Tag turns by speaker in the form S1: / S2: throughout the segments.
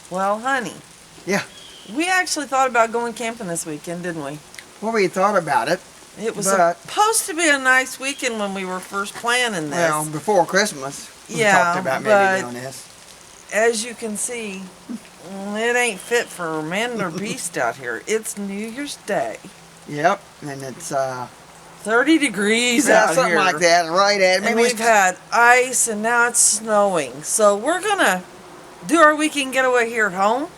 S1: Well, honey.
S2: Yeah.
S1: We actually thought about going camping this weekend, didn't we?
S2: Well, we thought about it.
S1: It was supposed to be a nice weekend when we were first planning this.
S2: Well, before Christmas, we
S1: yeah,
S2: talked about maybe doing this.
S1: As you can see, it ain't fit for man or beast out here. It's New Year's Day.
S2: Yep, and it's
S1: 30 degrees out
S2: something
S1: here.
S2: like that, right at.
S1: And we've had ice, and now it's snowing. So we're gonna do our weekend getaway here at home.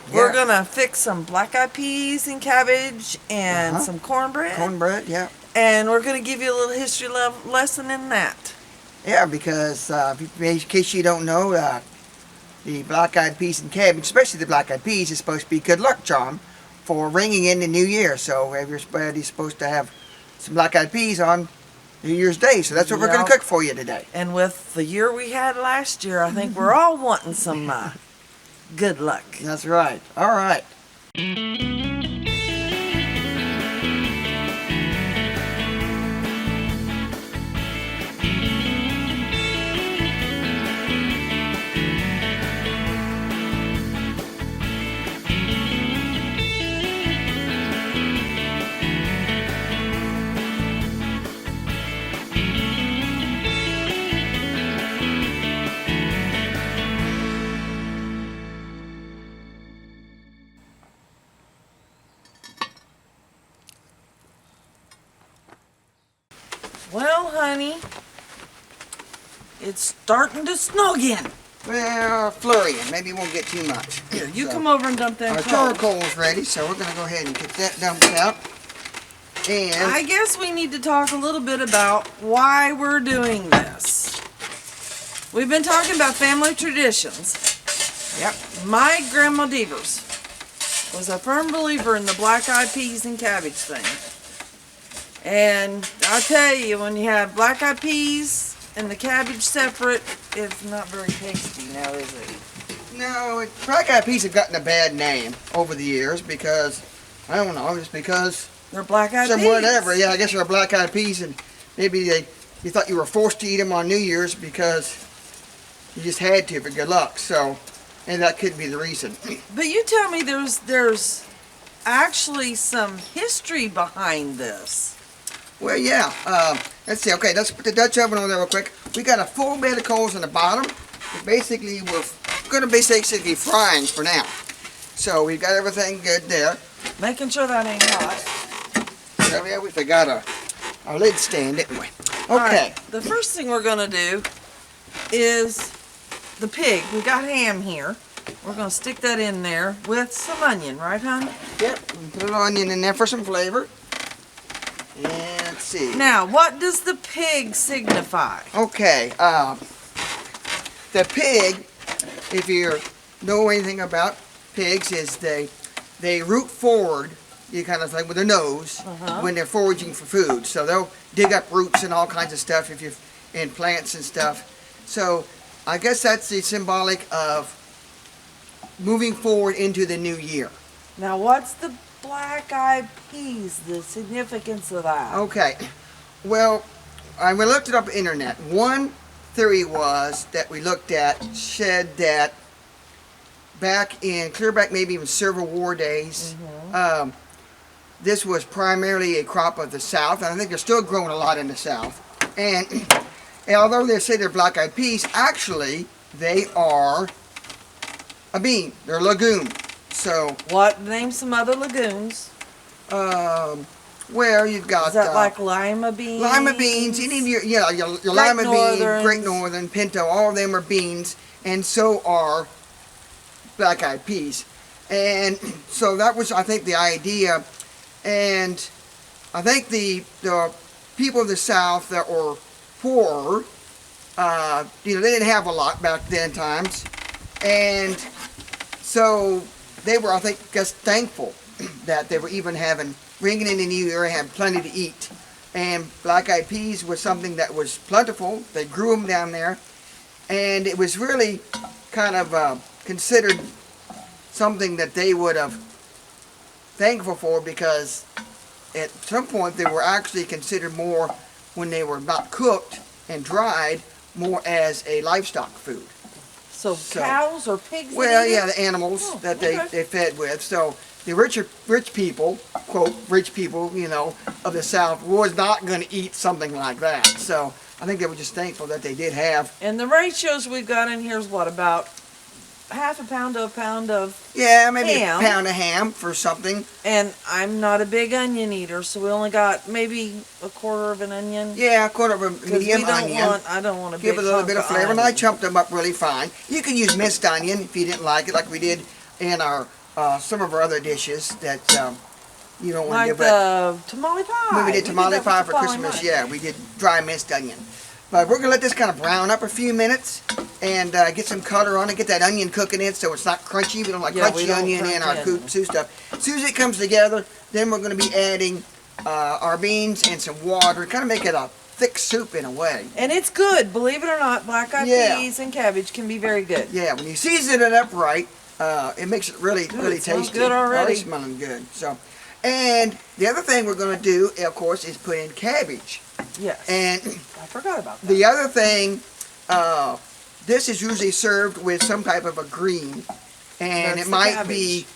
S1: Yeah. We're gonna fix some black-eyed peas and cabbage and some cornbread.
S2: Cornbread, yeah.
S1: And we're gonna give you a little history lesson in that.
S2: Yeah, because in case you don't know, the black-eyed peas and cabbage, especially the black-eyed peas, is supposed to be a good luck charm for ringing in the new year. So everybody's supposed to have some black-eyed peas on New Year's Day. So that's what we're going to cook for you today.
S1: And with the year we had last year, I think we're all wanting some good luck.
S2: That's right. All right.
S1: Well, honey, it's starting to snow again.
S2: Well, flurrying. Maybe it won't get too much.
S1: Here, you come over and dump that
S2: Our charcoal's ready, so we're going to go ahead and get that dumped out. And
S1: I guess we need to talk a little bit about why we're doing this. We've been talking about family traditions.
S2: Yep.
S1: My grandma Devers was a firm believer in the black-eyed peas and cabbage thing. And I'll tell you, when you have black-eyed peas and the cabbage separate, it's not very tasty now, is it?
S2: No, black-eyed peas have gotten a bad name over the years because, I don't know, just because
S1: they're black-eyed peas.
S2: Whatever, yeah, I guess they're black-eyed peas, and maybe you thought you were forced to eat them on New Year's because you just had to for good luck. So, and that could be the reason.
S1: But you tell me there's actually some history behind this.
S2: Well, yeah. Let's see. Okay, let's put the Dutch oven on there real quick. We got a full bed of coals on the bottom. Basically, we're going to be basically frying for now. So we've got everything good there.
S1: Making sure that ain't hot.
S2: So yeah, we forgot our lid stand, didn't we? Okay.
S1: Right, the first thing we're going to do is the pig. We got ham here. We're going to stick that in there with some onion, right, hon?
S2: Yep. Put a little onion in there for some flavor. And let's see.
S1: Now, what does the pig signify?
S2: Okay, the pig, if you know anything about pigs, is they root forward, you kind of like with their nose, when they're foraging for food. So they'll dig up roots and all kinds of stuff and plants and stuff. So I guess that's the symbolic of moving forward into the new year.
S1: Now, what's the black-eyed peas, the significance of that?
S2: Okay, well, I looked it up on the internet. One theory was that we looked at said that clear back maybe even Civil War days, this was primarily a crop of the South, and I think they're still growing a lot in the South. And although they say they're black-eyed peas, actually they are a bean. They're a legume. So
S1: name some other legumes?
S2: Well, you've got
S1: is that like lima beans?
S2: Lima beans. You need your lima bean, Great Northern, pinto. All of them are beans, and so are black-eyed peas. And so that was, I think, the idea. And I think the people of the South that were poorer, they didn't have a lot back then times, and so they were, I think, just thankful that they were even ringing in the new year and had plenty to eat. And black-eyed peas was something that was plentiful. They grew them down there, and it was really kind of considered something that they would have thankful for, because at some point they were actually considered more, when they were not cooked and dried, more as a livestock food.
S1: So cows or pigs?
S2: Well, yeah, the animals that they fed with. So the rich people, quote, rich people, you know, of the South was not going to eat something like that. So I think they were just thankful that they did have.
S1: And the ratios we've got in here is what, about half a pound to a pound of
S2: maybe
S1: ham.
S2: A pound of ham for something.
S1: And I'm not a big onion eater, so we only got maybe a quarter of an onion.
S2: Yeah, a quarter of a medium onion.
S1: I don't want a
S2: give
S1: big
S2: it a little bit of flavor,
S1: onion.
S2: and I chopped them up really fine. You can use minced onion if you didn't like it, like we did in our some of our other dishes that you don't want to
S1: like
S2: do.
S1: The tamale pie.
S2: When we did tamale pie for Christmas, yeah, we did dry minced onion. But we're going to let this kind of brown up a few minutes and get some color on it, get that onion cooking in so it's not crunchy. We don't like crunchy onion in our soup stuff. As soon as it comes together, then we're going to be adding our beans and some water, kind of make it a thick soup in a way.
S1: And it's good, believe it or not. Black-eyed peas and cabbage can be very good.
S2: Yeah, when you season it up right, it makes it really tasty.
S1: Smells good already.
S2: Already smelling good. So, and the other thing we're going to do, of course, is put in cabbage.
S1: Yes.
S2: And
S1: I forgot about that.
S2: The other thing, this is usually served with some type of a green, and it might be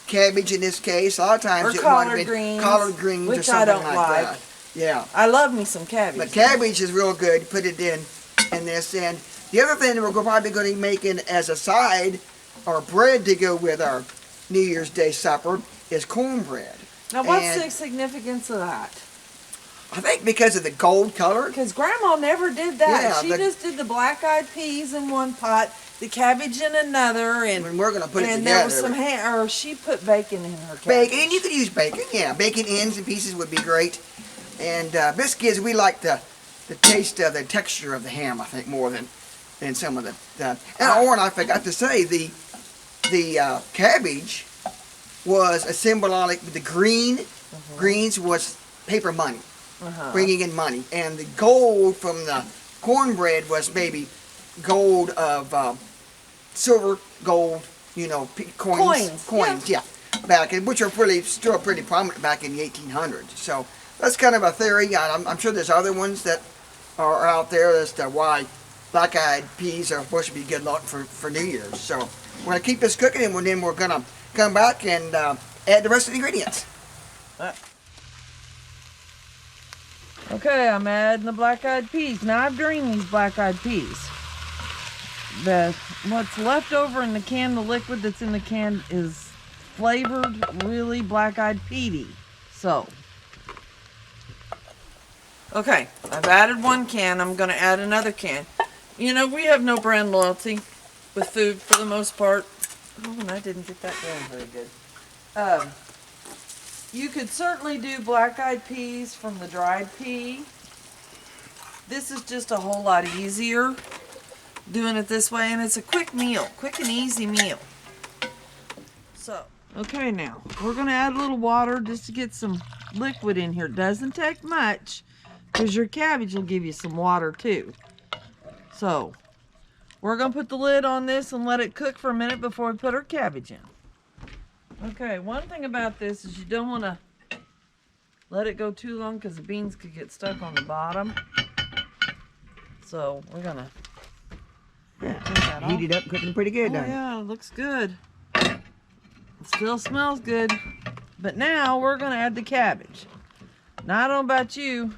S2: cabbage in this case. A lot of times it might have been collard greens or something like that. Yeah.
S1: I love me some cabbage.
S2: But cabbage is real good. Put it in this. And the other thing that we're probably going to be making as a side, or bread to go with our New Year's Day supper, is cornbread.
S1: Now, what's the significance of that?
S2: I think because of the gold color.
S1: Because Grandma never did that.
S2: Yeah,
S1: she just did the black-eyed peas in one pot, the cabbage in another, and
S2: we're going to put it together.
S1: And there was some ham, or she put bacon in her cabbage.
S2: Bacon, and you could use bacon. Yeah, bacon ends and pieces would be great. And biscuits, we like the taste of the texture of the ham, I think, more than some of the. And I forgot to say the cabbage was a symbolic. The greens was paper money. Bringing in money, and the gold from the cornbread was maybe gold of silver, gold, you know, coins, yeah, back in, which are still pretty prominent back in the 1800s. So that's kind of a theory. I'm sure there's other ones that are out there as to why black-eyed peas are supposed to be good luck for New Year's. So we're going to keep this cooking, and then we're going to come back and add the rest of the ingredients.
S1: Okay, I'm adding the black-eyed peas. Now, I've drained these black-eyed peas. What's left over in the can, the liquid that's in the can, is flavored, really black-eyed peaty. So, okay, I've added one can. I'm going to add another can. You know, we have no brand loyalty with food for the most part. Oh, and I didn't get that going very good. You could certainly do black-eyed peas from the dried pea. This is just a whole lot easier doing it this way, and it's a quick meal, quick and easy meal. So, okay, now we're going to add a little water just to get some liquid in here. Doesn't take much, because your cabbage will give you some water too. So, we're going to put the lid on this and let it cook for a minute before we put our cabbage in. Okay, one thing about this is you don't want to let it go too long because the beans could get stuck on the bottom. So we're gonna
S2: heat it up, cooking pretty good, doesn't it?
S1: Yeah, it looks good. It still smells good. But now we're gonna add the cabbage. Now I don't know about you,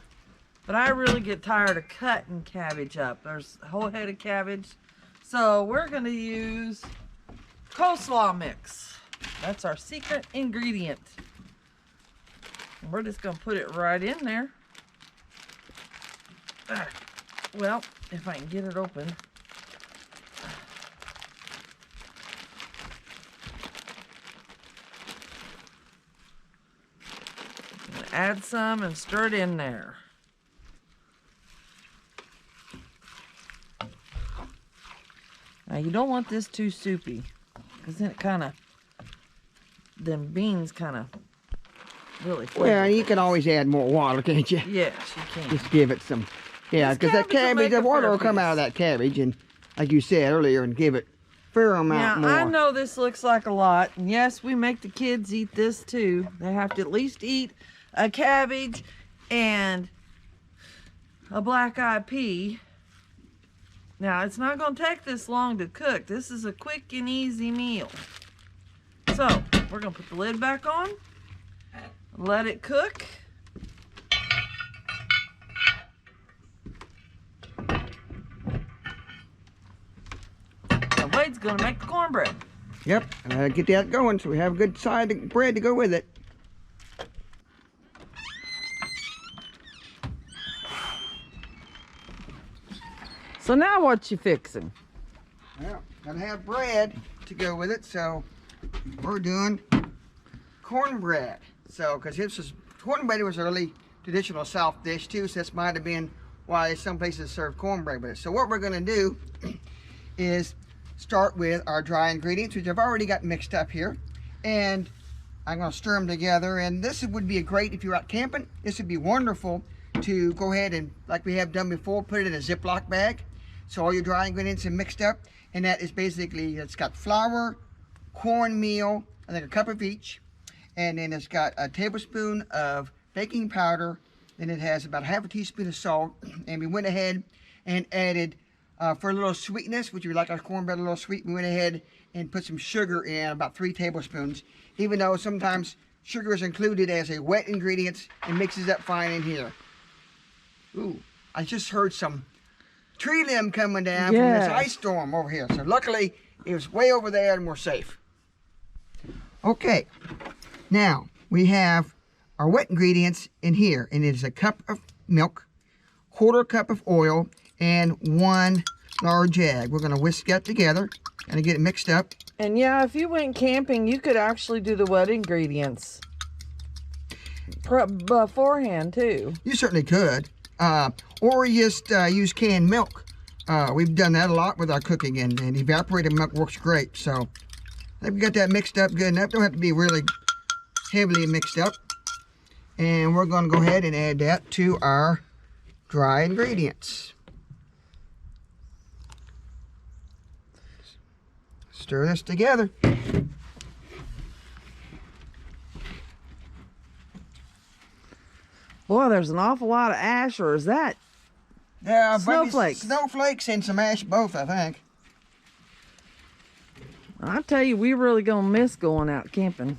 S1: but I really get tired of cutting cabbage up. There's a whole head of cabbage. So we're gonna use coleslaw mix. That's our secret ingredient. And we're just going to put it right in there. Well, if I can get it open. Add some and stir it in there. Now you don't want this too soupy, because then it kind of, them beans kind of really flavor.
S2: Well, you can always add more water, can't you?
S1: Yes, you can.
S2: Just give it some, yeah, because that cabbage, the water will come out of that cabbage, and like you said earlier, and give it a fair amount more.
S1: Now, I know this looks like a lot, and yes, we make the kids eat this too. They have to at least eat a cabbage and a black-eyed pea. Now, it's not going to take this long to cook. This is a quick and easy meal. So, we're going to put the lid back on. Let it cook. And Wade's going to make the cornbread.
S2: Yep, get that going so we have a good side of bread to go with it.
S1: So now what you fixing?
S2: Well, gotta have bread to go with it, so we're doing cornbread. So, because cornbread was a really traditional South dish too, so this might have been why some places serve cornbread with it. So what we're gonna do is start with our dry ingredients, which I've already got mixed up here, and I'm gonna stir them together. And this would be great if you're out camping. This would be wonderful to go ahead and, like we have done before, put it in a Ziploc bag. So all your dry ingredients are mixed up, and that is basically, it's got flour, cornmeal, I think a cup of each, and then it's got a tablespoon of baking powder, then it has about half a teaspoon of salt, and we went ahead and added, for a little sweetness, which we like our cornbread a little sweet, we went ahead and put some sugar in, about 3 tablespoons, even though sometimes sugar is included as a wet ingredient and mixes up fine in here. Ooh, I just heard some tree limb coming down from this ice storm over here. So luckily, it was way over there and we're safe. Okay, now we have our wet ingredients in here, and it is a cup of milk, 1/4 cup of oil, and 1 large egg. We're gonna whisk that together and get it mixed up.
S1: And yeah, if you went camping, you could actually do the wet ingredients beforehand too.
S2: You certainly could. Or you just use canned milk. We've done that a lot with our cooking, and evaporated milk works great. So I think we got that mixed up good enough. Don't have to be really heavily mixed up. And we're going to go ahead and add that to our dry ingredients. Stir this together.
S1: Boy, there's an awful lot of ash, or is that snowflakes?
S2: Snowflakes and some ash both, I think.
S1: I tell you, we really gonna miss going out camping.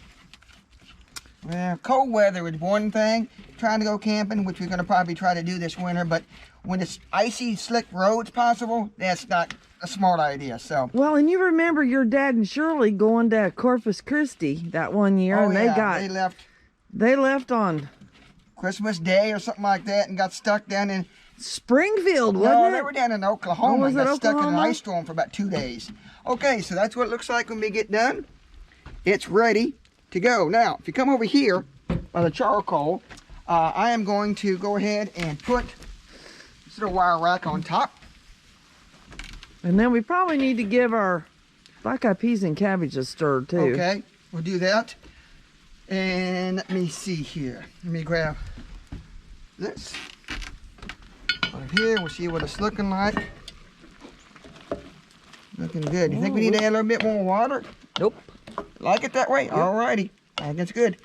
S2: Well, cold weather is one thing. Trying to go camping, which we're going to probably try to do this winter, but when it's icy, slick roads possible, that's not a smart idea. So.
S1: Well, and you remember your dad and Shirley going to Corpus Christi that one year, and they left on
S2: Christmas Day or something like that, and got stuck down in
S1: Springfield, wasn't it?
S2: No, they were down in Oklahoma and got stuck in an ice storm for about 2 days. Okay, so that's what it looks like when we get done. It's ready to go. Now, if you come over here by the charcoal, I am going to go ahead and put this little wire rack on top.
S1: And then we probably need to give our black-eyed peas and cabbage a stir too.
S2: Okay, we'll do that. And let me see here. Let me grab this. Right here, we'll see what it's looking like. Looking good. You think we need to add a little bit more water?
S1: Nope.
S2: Like it that way? Yep. Alrighty. I think it's good.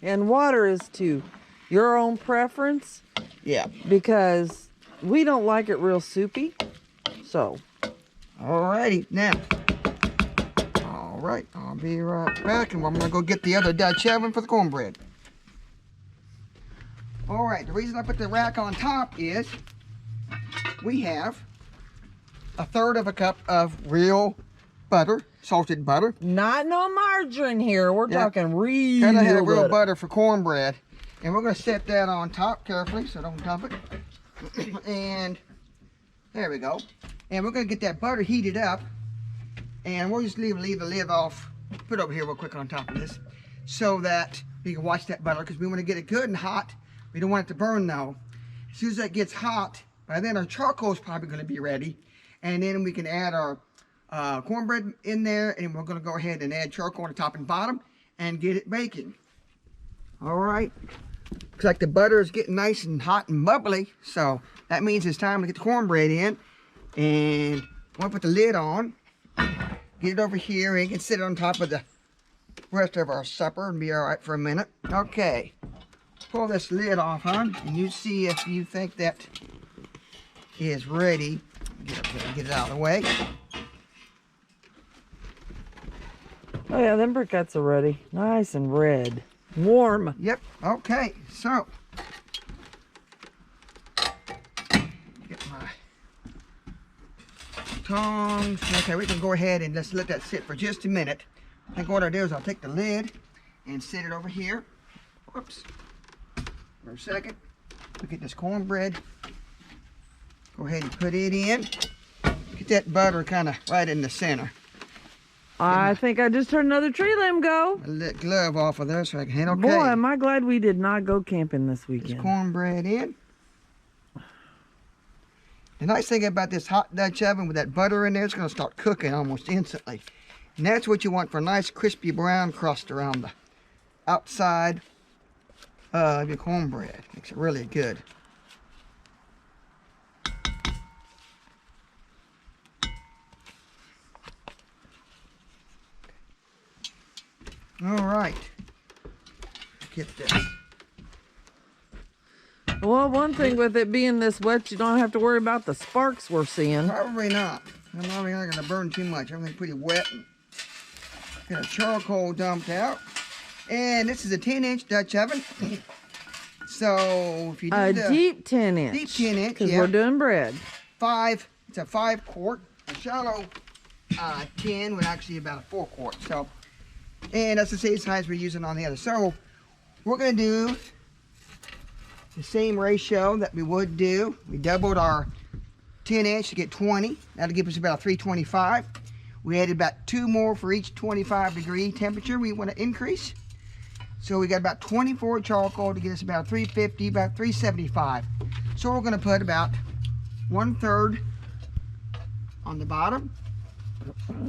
S1: And water is to your own preference.
S2: Yeah.
S1: Because we don't like it real soupy. So.
S2: Alrighty. Now. Alright. I'll be right back. And I'm going to go get the other Dutch oven for the cornbread. Alright. The reason I put the rack on top is we have 1/3 of a cup of real butter, salted butter.
S1: Not no margarine here. We're talking real
S2: Gotta have real butter for cornbread. And we're going to set that on top carefully so don't dump it. And there we go. And we're going to get that butter heated up. And we'll just leave the lid off. Put it over here real quick on top of this. So that you can watch that butter, because we want to get it good and hot. We don't want it to burn though. As soon as that gets hot, by then our charcoal is probably going to be ready. And then we can add our cornbread in there, and we're going to go ahead and add charcoal on the top and bottom and get it baking. All right. Looks like the butter is getting nice and hot and bubbly, so that means it's time to get the cornbread in. And I'm going to put the lid on, get it over here, and it can sit on top of the rest of our supper and be all right for a minute. Okay. Pull this lid off, hon, and you see if you think that is ready. Get it out of the way.
S1: Oh yeah, them briquettes are ready. Nice and red. Warm.
S2: Yep. Okay. So get my tongs. Okay, we can go ahead and just let that sit for just a minute. I think what I'll do is I'll take the lid and set it over here. Whoops. For a second. Look at this cornbread. Go ahead and put it in. Get that butter kind of right in the center.
S1: I think I just heard another tree limb go.
S2: Let glove off of there so I can handle. Okay.
S1: Boy, am I glad we did not go camping this weekend.
S2: This cornbread in. The nice thing about this hot Dutch oven with that butter in there, it's going to start cooking almost instantly. And that's what you want for a nice crispy brown crust around the outside of your cornbread. Makes it really good. All right. Get this.
S1: Well, one thing with it being this wet, you don't have to worry about the sparks we're seeing.
S2: Probably not. I'm probably not going to burn too much. Everything's pretty wet. Got a charcoal dumped out. And this is a 10-inch Dutch oven. So if you do
S1: a deep 10-inch.
S2: Deep 10-inch,
S1: because we're doing bread.
S2: It's a 5-quart. A shallow 10 would actually be about a 4-quart. So, and that's the same size we're using on the other. So we're going to do the same ratio that we would do. We doubled our 10-inch to get 20. That'll give us about 325. We added about 2 more for each 25-degree temperature we want to increase. So we got about 24 charcoal to get us about 350, about 375. So we're going to put about 1/3 on the bottom,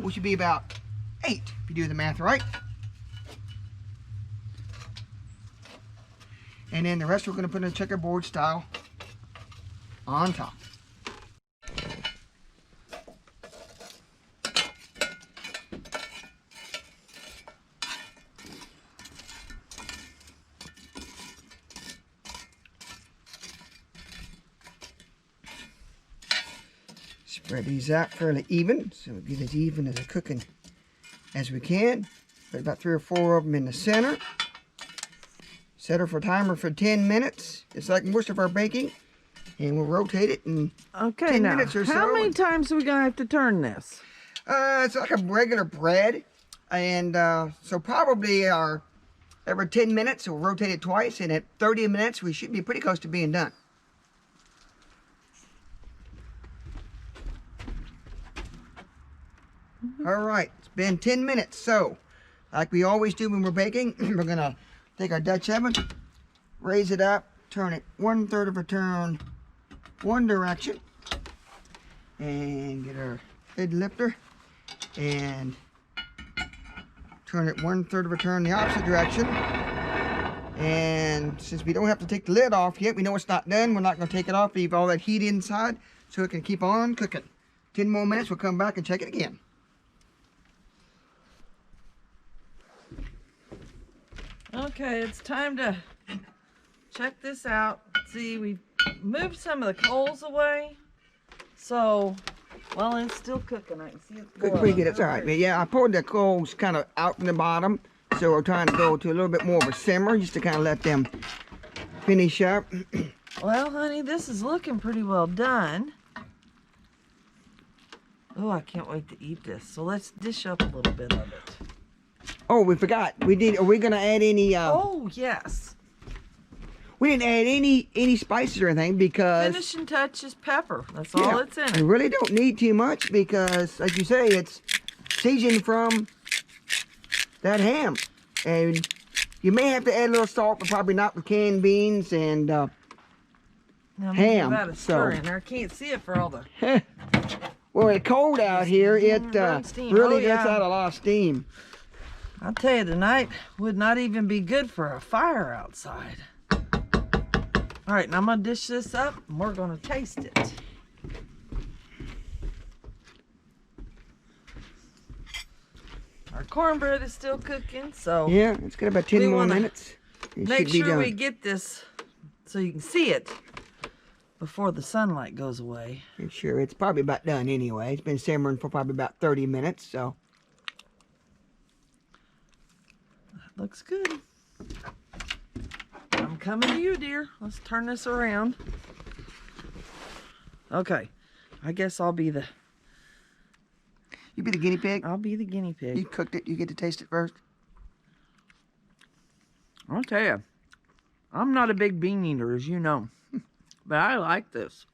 S2: which would be about 8 if you do the math right. And then the rest we're going to put in a checkerboard style on top. Spread these out fairly even, so we get as even as a cooking as we can. Put about 3 or 4 of them in the center. Set her for a timer for 10 minutes, just like most of our baking. And we'll rotate it in 10 minutes or so.
S1: How many times are we going to have to turn this?
S2: It's like a regular bread. And so probably every 10 minutes, we'll rotate it twice. And at 30 minutes, we should be pretty close to being done. All right, it's been 10 minutes. So, like we always do when we're baking, we're going to take our Dutch oven, raise it up, turn it 1/3 of a turn one direction, and get our lid lifter and turn it 1/3 of a turn the opposite direction. And since we don't have to take the lid off yet, we know it's not done. We're not going to take it off, leave all that heat inside so it can keep on cooking. 10 more minutes, we'll come back and check it again.
S1: Okay, it's time to check this out. See, we moved some of the coals away. So, well, it's still cooking. I can see it's
S2: Cooked pretty good. It's all right. But yeah, I poured the coals kind of out in the bottom. So we're trying to go to a little bit more of a simmer just to kind of let them finish up.
S1: Well, honey, this is looking pretty well done. Oh, I can't wait to eat this. So let's dish up a little bit of it.
S2: Oh, we forgot. Are we going to add any...
S1: oh, yes.
S2: We didn't add any spices or anything because...
S1: Finishing touch is pepper. That's all it's in it.
S2: We really don't need too much because, like you say, it's seasoned from that ham. And you may have to add a little salt, but probably not with canned beans and ham.
S1: A stir in there. I can't see it for all the...
S2: Well, it's cold out here. It really lets out a lot of steam.
S1: I'll tell you, tonight would not even be good for a fire outside. All right, now I'm going to dish this up, and we're going to taste it. Our cornbread is still cooking, so...
S2: Yeah, it's got about 10 more minutes.
S1: Make sure we get this so you can see it. before the sunlight goes away.
S2: Sure, it's probably about done anyway. It's been simmering for probably about 30 minutes, so.
S1: That looks good. I'm coming to you, dear. Let's turn this around. Okay. I guess I'll be the...
S2: You be the guinea pig?
S1: I'll be the guinea pig.
S2: You cooked it. You get to taste it first.
S1: I'll tell you, I'm not a big bean eater, as you know, but I like this.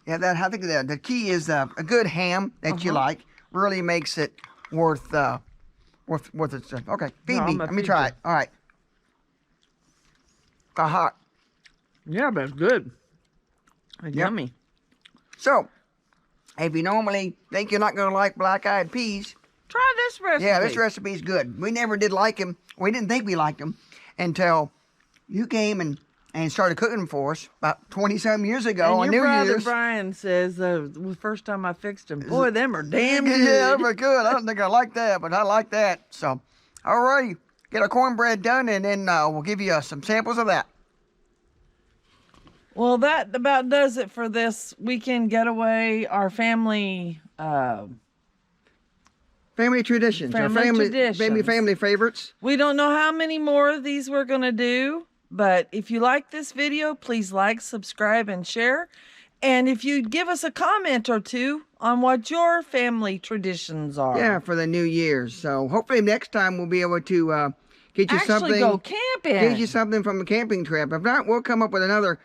S2: Yeah, I think the key is a good ham that you like really makes it worth its. Okay, feed me. Let me try it. All right. Got hot.
S1: Yeah, but it's good. It's yummy.
S2: So, if you normally think you're not going to like black-eyed peas,
S1: try this recipe.
S2: Yeah, this recipe is good. We never did like them. We didn't think we liked them until you came and started cooking them for us about 20-some years ago on New Year's.
S1: Your brother Brian says the first time I fixed them, boy, them are damn good.
S2: Yeah, them are good. I don't think I like that, but I like that. So, all right, get our cornbread done, and then we'll give you some samples of that.
S1: Well, that about does it for this weekend getaway. Our family
S2: traditions. Family favorites.
S1: We don't know how many more of these we're going to do, but if you like this video, please like, subscribe, and share. And if you give us a comment or two on what your family traditions are.
S2: Yeah, for the New Year's. So hopefully next time we'll be able to get you something.
S1: Go camping.
S2: Get you something from a camping trip. If not, we'll come up with another,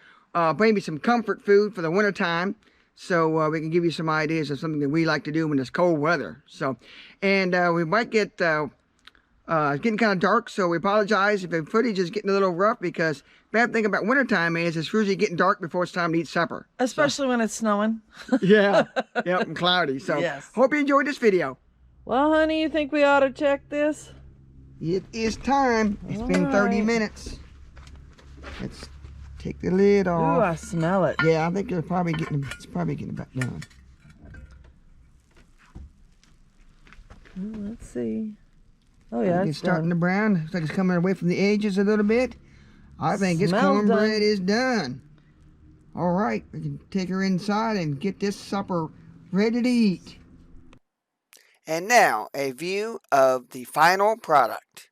S2: maybe some comfort food for the winter time. So we can give you some ideas of something that we like to do when it's cold weather. So, and we might get, it's getting kind of dark, so we apologize if the footage is getting a little rough, because bad thing about wintertime is it's usually getting dark before it's time to eat supper.
S1: Especially when it's snowing.
S2: Yeah, and cloudy. So, hope you enjoyed this video.
S1: Well, honey, you think we ought to check this?
S2: It is time. It's been 30 minutes. Let's take the lid off.
S1: Ooh, I smell it.
S2: Yeah, I think it's probably getting about done.
S1: Let's see. Oh yeah,
S2: it's starting to brown. Looks like it's coming away from the edges a little bit. I think this cornbread is done. All right, we can take her inside and get this supper ready to eat. And now, a view of the final product.